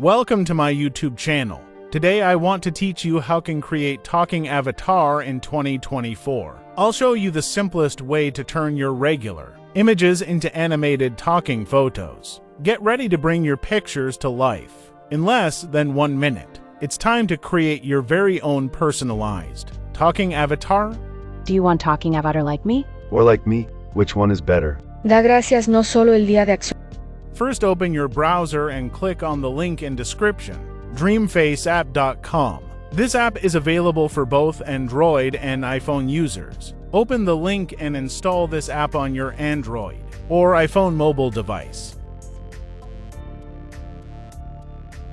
Welcome to my YouTube channel. Today I want to teach you how can create talking avatar in 2024. I'll show you the simplest way to turn your regular images into animated talking photos. Get ready to bring your pictures to life. In less than 1 minute, it's time to create your very own personalized talking avatar. Do you want talking avatar like me? Or like me? Which one is better? Da gracias no solo el día de acción. First, open your browser and click on the link in description, dreamfaceapp.com. This app is available for both Android and iPhone users. Open the link and install this app on your Android or iPhone mobile device.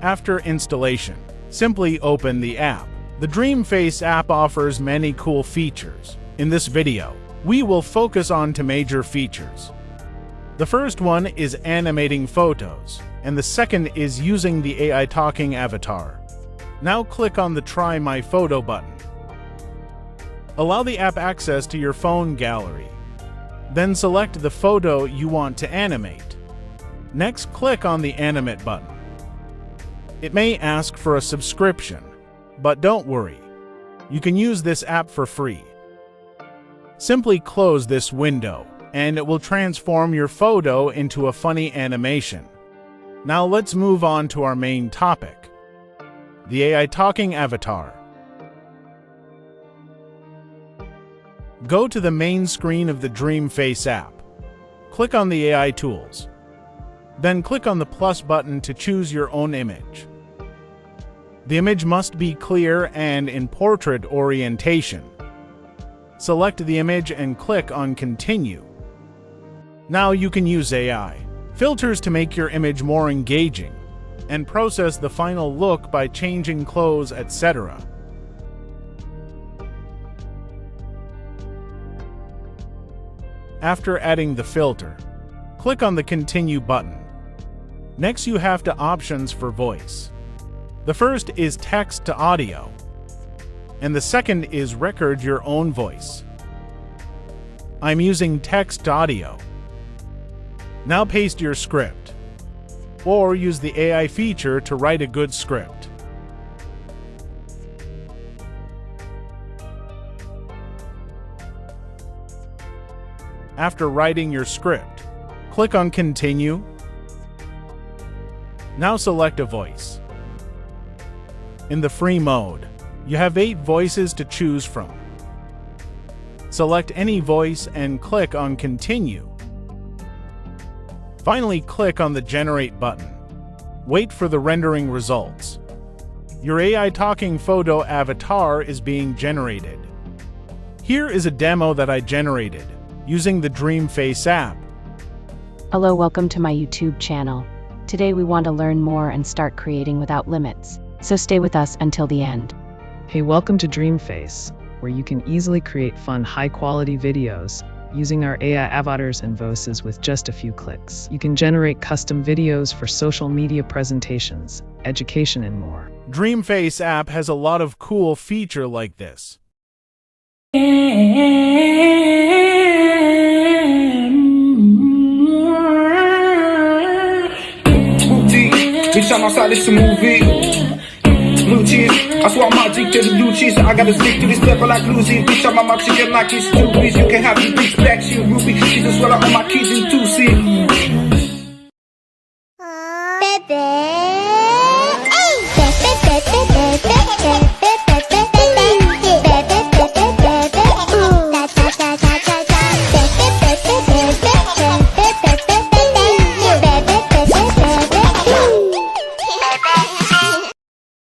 After installation, simply open the app. The DreamFace app offers many cool features. In this video, we will focus on two major features. The first one is animating photos, and the second is using the AI talking avatar. Now click on the Try My Photo button. Allow the app access to your phone gallery. Then select the photo you want to animate. Next, click on the Animate button. It may ask for a subscription, but don't worry. You can use this app for free. Simply close this window, and it will transform your photo into a funny animation. Now let's move on to our main topic, the AI talking avatar. Go to the main screen of the DreamFace app. Click on the AI tools. Then click on the plus button to choose your own image. The image must be clear and in portrait orientation. Select the image and click on Continue. Now you can use AI filters to make your image more engaging and process the final look by changing clothes, etc. After adding the filter, click on the Continue button. Next, you have the options for voice. The first is text to audio, and the second is record your own voice. I'm using text to audio. Now paste your script, or use the AI feature to write a good script. After writing your script, click on Continue. Now select a voice. In the free mode, you have 8 voices to choose from. Select any voice and click on Continue. Finally, click on the Generate button. Wait for the rendering results. Your AI talking photo avatar is being generated. Here is a demo that I generated using the DreamFace app. Hello, welcome to my YouTube channel. Today we want to learn more and start creating without limits. So stay with us until the end. Hey, welcome to DreamFace, where you can easily create fun, high-quality videos using our AI avatars and voices with just a few clicks. You can generate custom videos for social media presentations, education, and more. DreamFace app has a lot of cool features like this. Bitch, I'm outside, it's a movie. Blue cheese, I swear I'm allergic to the blue cheese. So I gotta stick to this level like Lucy. Bitch, I'm on my chicken like it's 2 piece. You can have the bitch back, she a ruby. She just swallow all my keys in 2 seats.